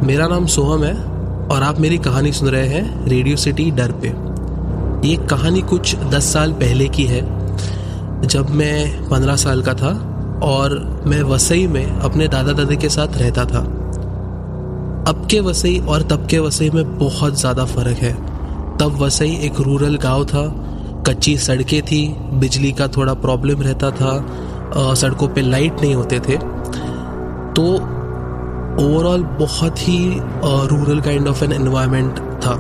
मेरा नाम सोहम है और आप मेरी कहानी सुन रहे हैं रेडियो सिटी डर पे। ये कहानी कुछ 10 साल पहले की है, जब मैं 15 साल का था और मैं वसई में अपने दादा दादी के साथ रहता था। अब के वसई और तब के वसई में बहुत ज़्यादा फ़र्क है। तब वसई एक रूरल गांव था, कच्ची सड़कें थी, बिजली का थोड़ा प्रॉब्लम रहता था, सड़कों पे लाइट नहीं होते थे। तो ओवरऑल बहुत ही rural kind of an environment था।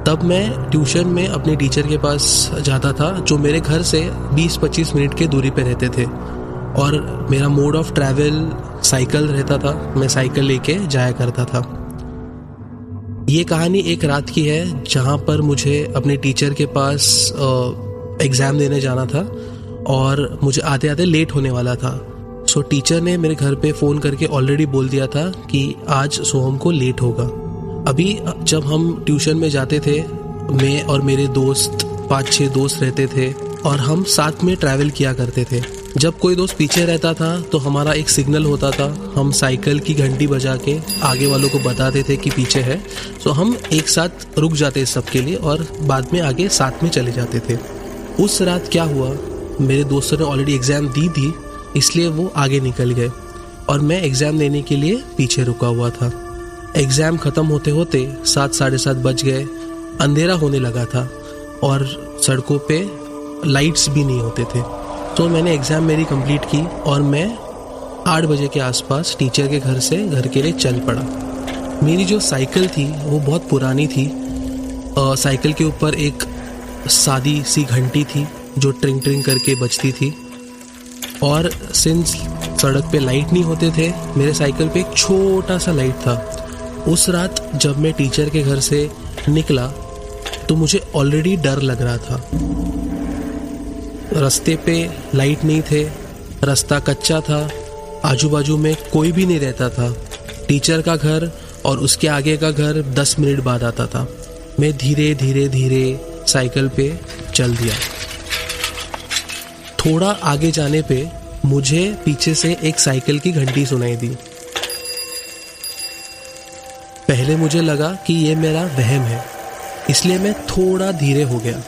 तब मैं ट्यूशन में अपने टीचर के पास जाता था, जो मेरे घर से 20-25 मिनट के दूरी पे रहते थे, और मेरा मोड ऑफ ट्रैवल साइकिल रहता था। मैं साइकिल लेके जाया करता था। ये कहानी एक रात की है जहाँ पर मुझे अपने टीचर के पास एग्ज़ाम देने जाना था और मुझे आते आते लेट होने वाला था। सो टीचर ने मेरे घर पे फ़ोन करके ऑलरेडी बोल दिया था कि आज सोहम को लेट होगा। अभी जब हम ट्यूशन में जाते थे, मैं और मेरे दोस्त 5-6 दोस्त रहते थे और हम साथ में ट्रैवल किया करते थे। जब कोई दोस्त पीछे रहता था तो हमारा एक सिग्नल होता था, हम साइकिल की घंटी बजा के आगे वालों को बताते थे कि पीछे है। सो हम एक साथ रुक जाते सबके लिए और बाद में आगे साथ में चले जाते थे। उस रात क्या हुआ, मेरे दोस्तों ने ऑलरेडी एग्ज़ाम दी थी, इसलिए वो आगे निकल गए और मैं एग्ज़ाम देने के लिए पीछे रुका हुआ था। एग्ज़ाम ख़त्म होते होते 7-7:30 बज गए, अंधेरा होने लगा था और सड़कों पे लाइट्स भी नहीं होते थे। तो मैंने एग्ज़ाम मेरी कंप्लीट की और मैं 8 बजे के आसपास टीचर के घर से घर के लिए चल पड़ा। मेरी जो साइकिल थी वो बहुत पुरानी थी। साइकिल के ऊपर एक सादी सी घंटी थी जो ट्रिंग ट्रिंग करके बजती थी, और सिंस सड़क पे लाइट नहीं होते थे, मेरे साइकिल पे एक छोटा सा लाइट था। उस रात जब मैं टीचर के घर से निकला तो मुझे ऑलरेडी डर लग रहा था। रास्ते पे लाइट नहीं थे, रास्ता कच्चा था, आजू बाजू में कोई भी नहीं रहता था। टीचर का घर और उसके आगे का घर 10 मिनट बाद आता था। मैं धीरे धीरे धीरे साइकिल पे चल दिया। थोड़ा आगे जाने पे मुझे पीछे से एक साइकिल की घंटी सुनाई दी। पहले मुझे लगा कि ये मेरा वहम है, इसलिए मैं थोड़ा धीरे हो गया,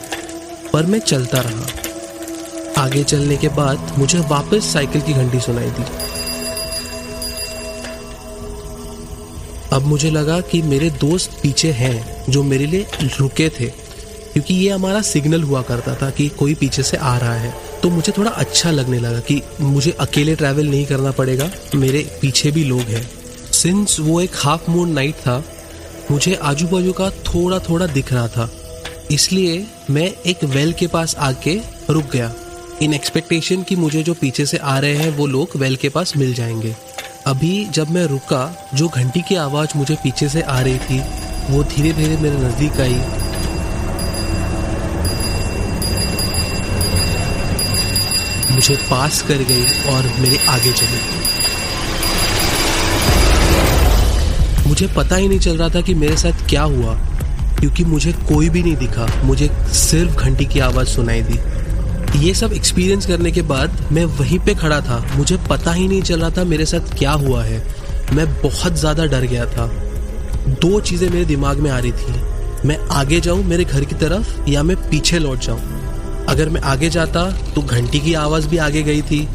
पर मैं चलता रहा। आगे चलने के बाद मुझे वापस साइकिल की घंटी सुनाई दी। अब मुझे लगा कि मेरे दोस्त पीछे हैं जो मेरे लिए रुके थे, क्योंकि ये हमारा सिग्नल हुआ करता था कि कोई पीछे से आ रहा है। तो मुझे थोड़ा अच्छा लगने लगा कि मुझे अकेले ट्रैवल नहीं करना पड़ेगा, मेरे पीछे भी लोग हैं। सिंस वो एक हाफ मून नाइट था, मुझे आजू बाजू का थोड़ा थोड़ा दिख रहा था, इसलिए मैं एक वेल के पास आके रुक गया, इन एक्सपेक्टेशन कि मुझे जो पीछे से आ रहे हैं वो लोग वेल के पास मिल जाएंगे। अभी जब मैं रुका, जो घंटी की आवाज़ मुझे पीछे से आ रही थी वो धीरे धीरे मेरे नज़दीक आई। मुझे पास कर गई और मेरे आगे चली गई। मुझे पता ही नहीं चल रहा था कि मेरे साथ क्या हुआ, क्योंकि मुझे कोई भी नहीं दिखा, मुझे सिर्फ घंटी की आवाज़ सुनाई दी। ये सब एक्सपीरियंस करने के बाद मैं वहीं पे खड़ा था, मुझे पता ही नहीं चल रहा था मेरे साथ क्या हुआ है। मैं बहुत ज़्यादा डर गया था। 2 चीज़ें मेरे दिमाग में आ रही थी, मैं आगे जाऊँ मेरे घर की तरफ या मैं पीछे लौट जाऊँ। अगर मैं आगे जाता तो घंटी की आवाज़ भी आगे गई थी,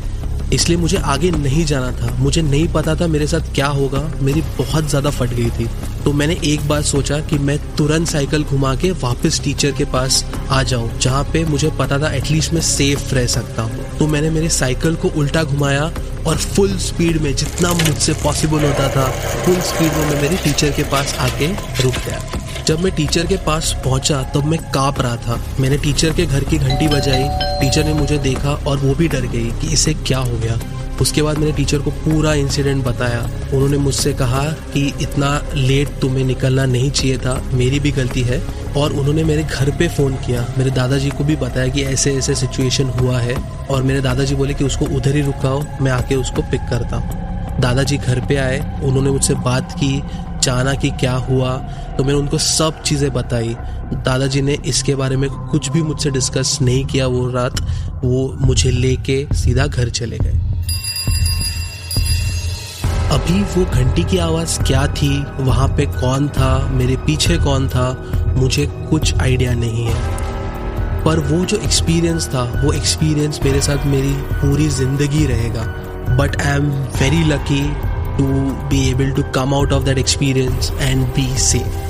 इसलिए मुझे आगे नहीं जाना था। मुझे नहीं पता था मेरे साथ क्या होगा, मेरी बहुत ज़्यादा फट गई थी। तो मैंने एक बार सोचा कि मैं तुरंत साइकिल घुमा के वापस टीचर के पास आ जाऊं, जहाँ पे मुझे पता था एटलीस्ट मैं सेफ रह सकता हूँ। तो मैंने मेरी साइकिल को उल्टा घुमाया और फुल स्पीड में, जितना मुझसे पॉसिबल होता था, फुल स्पीड में मैं मेरे टीचर के पास आके रुक गया। जब मैं टीचर के पास पहुंचा तब मैं काँप रहा था। मैंने टीचर के घर की घंटी बजाई, टीचर ने मुझे देखा और वो भी डर गई कि इसे क्या हो गया। उसके बाद मैंने टीचर को पूरा इंसिडेंट बताया। उन्होंने मुझसे कहा कि इतना लेट तुम्हें निकलना नहीं चाहिए था, मेरी भी गलती है, और उन्होंने मेरे घर पे फ़ोन किया। मेरे दादाजी को भी बताया कि ऐसे ऐसे सिचुएशन हुआ है, और मेरे दादाजी बोले कि उसको उधर ही रुकाओ, मैं आके उसको पिक करता हूँ। दादाजी घर पे आए, उन्होंने मुझसे बात की, जाना कि क्या हुआ, तो मैंने उनको सब चीज़ें बताई। दादाजी ने इसके बारे में कुछ भी मुझसे डिस्कस नहीं किया वो रात, वो मुझे लेके सीधा घर चले गए। अभी वो घंटी की आवाज़ क्या थी, वहाँ पे कौन था, मेरे पीछे कौन था, मुझे कुछ आइडिया नहीं है। पर वो जो एक्सपीरियंस था, वो एक्सपीरियंस मेरे साथ मेरी पूरी ज़िंदगी रहेगा। But I am very lucky to be able to come out of that experience and be safe.